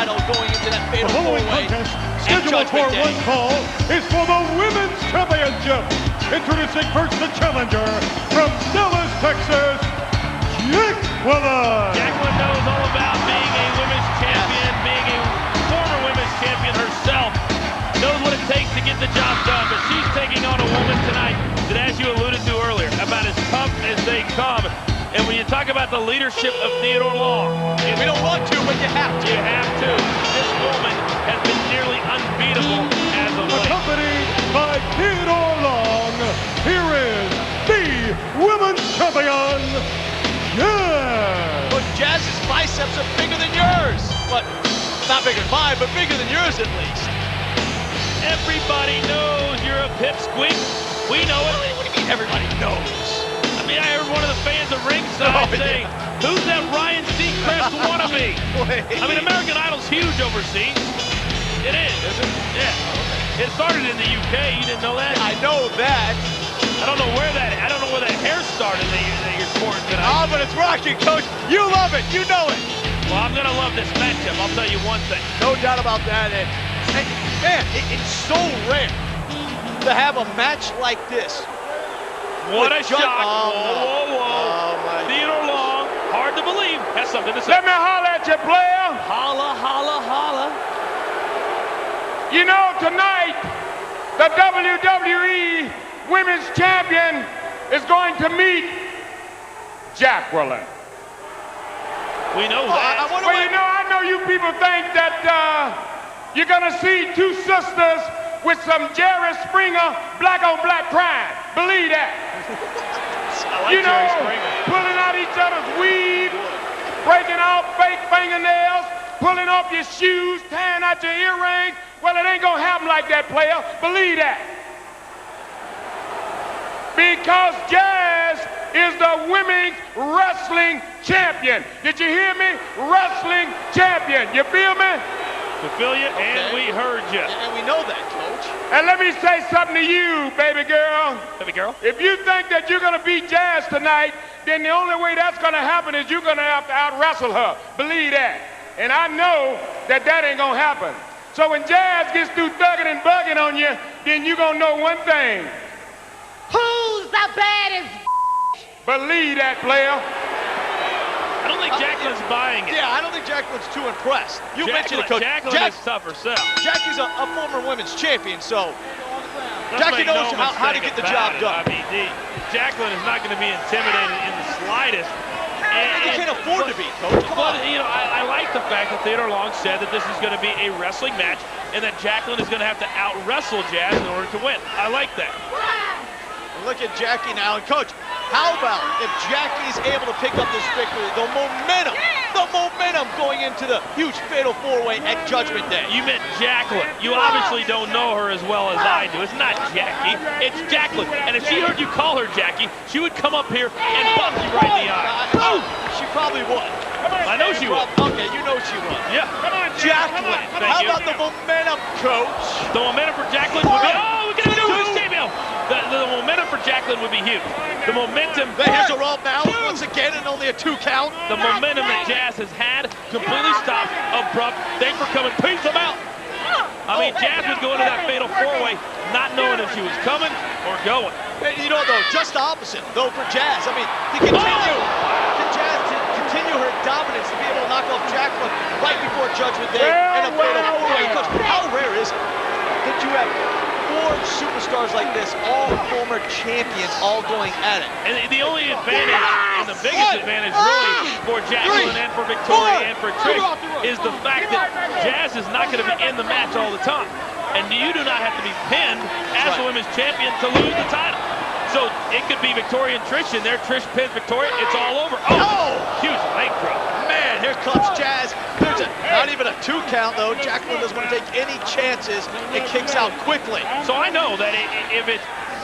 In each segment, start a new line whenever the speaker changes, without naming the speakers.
title going into that fatal
The following
four-way.
contest, scheduled for one fall, is for the Women's Championship. Introducing first the challenger from Dallas, Texas, Jacqueline.
Jacqueline knows all about being a women's champion, being a former women's champion herself. Knows what it takes to get the job done, but she's taking on a woman tonight that, as you alluded to earlier, about as tough as they come. And when you talk about the leadership of Theodore Long,
We don't want to, but you have to.
you have to. This woman has been nearly unbeatable as of late.
Accompanied by Theodore Long, here is the Women's Champion, Jazz.
Look, Jazz's biceps are bigger than yours. But not bigger than mine, but bigger than yours at least.
Everybody knows you're a pipsqueak. We know it.
What do you mean everybody knows?
I mean, I heard one of the fans at ringside saying, who's that Ryan Seacrest wannabe? I mean, American Idol's huge overseas. It is.
Is it?
Yeah. It started in the UK. You didn't know that?
I know that.
I don't know where that hair started that you're sporting tonight.
Oh, but it's rocking, Coach. You love it. You know it.
Well, I'm going to love this matchup. I'll tell you one thing.
No doubt about that. And man, it's so rare to have a match like this.
What a shock.
Oh,
Whoa.
Oh, my
Theodore Long, hard to believe, has something to say.
Let me holler at you, player.
Holla, holla, holla.
You know, tonight, the WWE Women's Champion is going to meet Jacqueline.
We know that.
Well, you know, I know you people think that you're going to see two sisters with some Jerry Springer black-on-black crime. Believe that.
I like
You know,
Jerry Springer.
pulling out each other's weave, breaking out fake fingernails, pulling off your shoes, tearing out your earrings. Well, it ain't going to happen like that, player. Believe that. Because Jazz is the women's wrestling champion. Did you hear me? Wrestling champion. You feel me?
We feel you, and we heard you.
And we know that, Coach.
And let me say something to you, baby girl.
Baby girl.
If you think that you're going to beat Jazz tonight, then the only way that's going to happen is you're going to have to out-wrestle her. Believe that. And I know that that ain't going to happen. So when Jazz gets through thugging and bugging on you, then you're going to know one thing.
Who's the baddest?
Believe that, player.
I don't think Jacqueline's buying it.
Yeah, I don't think Jacqueline's too impressed. You mentioned it, Coach.
Jacqueline is tough herself.
Jackie's a former women's champion, so
Let's
Jackie
make
knows
no
how to
mistake
get the
about
job
it.
done.
I mean, Jacqueline is not going to be intimidated in the slightest.
You can't afford to be, Coach. Come on.
But, you know, I like the fact that Theodore Long said that this is going to be a wrestling match and that Jacqueline is going to have to out-wrestle Jazz in order to win. I like that.
Look at Jackie now. And, Coach, how about if Jackie's able to pick up this victory, the momentum going into the huge fatal four-way at Judgment Day.
You meant Jacqueline. You obviously don't know her as well as I do. It's not Jackie, it's Jacqueline. And if she heard you call her Jackie, she would come up here and bump you right in the eye.
She probably would.
I know she would.
Okay, you know she would.
Yeah.
Jacqueline,
Thank
how
you.
about the momentum, Coach?
The momentum for Jacqueline would be, oh, we're going to do this champion. The momentum for Jacqueline would be huge. The momentum.
Here's a roll now, once again, and only a 2 count.
The momentum that Jazz has had completely stopped, abrupt. Thanks for coming. Peace them out. I mean, Jazz would go into that fatal four-way not knowing if she was coming or going.
You know, though, just the opposite, though, for Jazz. I mean, can Jazz continue her dominance to be able to knock off Jacqueline right before Judgment Day in a fatal four-way? Coach, how rare is it that you have 4 superstars like this, all former champions, all going at it?
And the only advantage, and the biggest advantage really for Jacqueline and for Victoria and for Trish is the fact that Jazz is not going to be in the match all the time. And you do not have to be pinned as the women's champion to lose the title. So it could be Victoria and Trish in there. Trish pins Victoria. It's all over. Oh! Huge leg drop.
Man, here comes Jazz. There's not even a 2 count, though. Jacqueline doesn't want to take any chances and kicks out quickly.
So I know that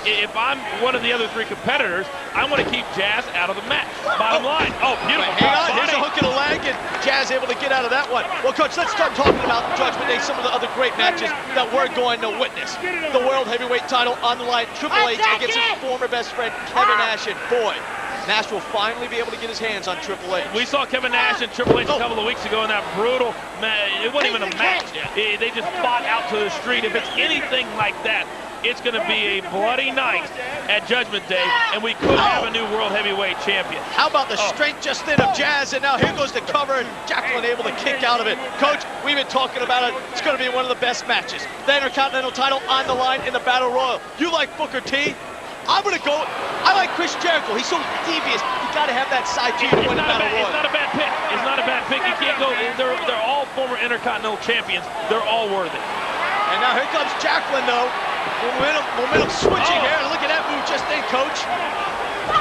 if I'm one of the other 3 competitors, I want to keep Jazz out of the match. Bottom line. Oh, beautiful.
Hang on, here's a hook in the leg, and Jazz able to get out of that one. Well, Coach, let's start talking about Judgment Day, some of the other great matches that we're going to witness. The World Heavyweight title on the line, Triple H against his former best friend, Kevin Nash, and boy, Nash will finally be able to get his hands on Triple H.
We saw Kevin Nash and Triple H a couple of weeks ago in that brutal match. It wasn't even a match. They just fought out to the street. If it's anything like that, it's going to be a bloody night at Judgment Day, and we could have a new World Heavyweight Champion.
How about the strength just in of Jazz, and now here goes the cover, and Jacqueline able to kick out of it. Coach, we've been talking about it. It's going to be one of the best matches. The Intercontinental title on the line in the Battle Royal. You like Booker T? I'm going to go. I like Chris Jericho. He's so devious. You got to have that side to you to win the Battle Royal.
It's not a bad pick. It's not a bad pick. You can't go. They're all former Intercontinental champions. They're all worthy.
And now here comes Jacqueline, though. Momentum switching here. Look at that move just in, Coach.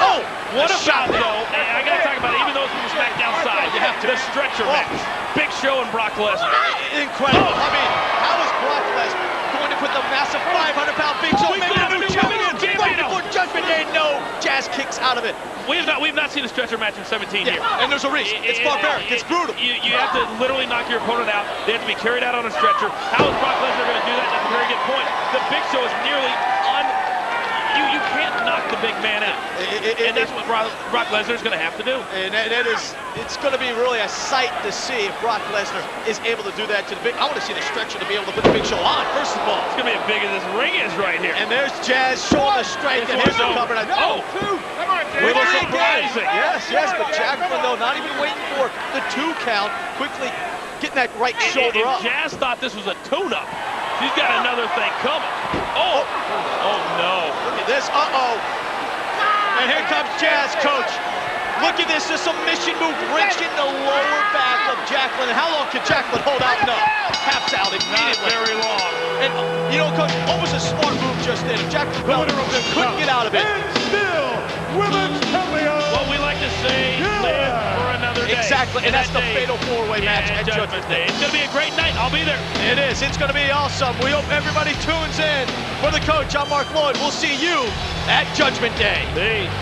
Oh,
what about, though, I got to talk about it, even though it's from the SmackDown side, you have to. The stretcher match. Big Show and Brock Lesnar.
Incredible. I mean, how is Brock Lesnar going to put the massive 500-pound Big Show, maybe a new champion, right before Judgment Day? No, Jazz kicks out of it.
We've not seen a stretcher match in 17 years.
And there's a reason. It's barbaric. It's brutal.
You have to literally knock your opponent out. They have to be carried out on a stretcher. How is Brock Lesnar going to do that? That's a very good point. The Big Show is nearly you can't knock the big man out. And that's what Brock Lesnar is going to have to do.
And it's going to be really a sight to see if Brock Lesnar is able to do that to the big. I want to see the stretcher to be able to put the Big Show on, first of all.
It's going to be as big as this ring is right here.
And there's Jazz showing the strength, and here's the cover.
Oh,
Come on, Jay.
little surprising.
Yes, but Jacqueline, though, not even waiting for the 2 count, quickly getting that right shoulder up.
Jazz thought this was a tune-up. She's got another thing coming. Oh no.
Look at this, And here comes Jazz, Coach. Look at this, a submission move, wrenching the lower back of Jacqueline. And how long can Jacqueline hold out? No, taps out immediately.
Not very long.
And, you know, Coach, almost a smart move just then. If Jacqueline couldn't get out of it.
And still, women's champion.
What we like to say, live for another day.
Exactly, and that's the fatal 4-way match at Judgment Day.
It's going to be a great night. I'll be there.
It is. It's going to be awesome. We hope everybody tunes in. For the coach, I'm Mark Lloyd. We'll see you at Judgment Day.
Peace.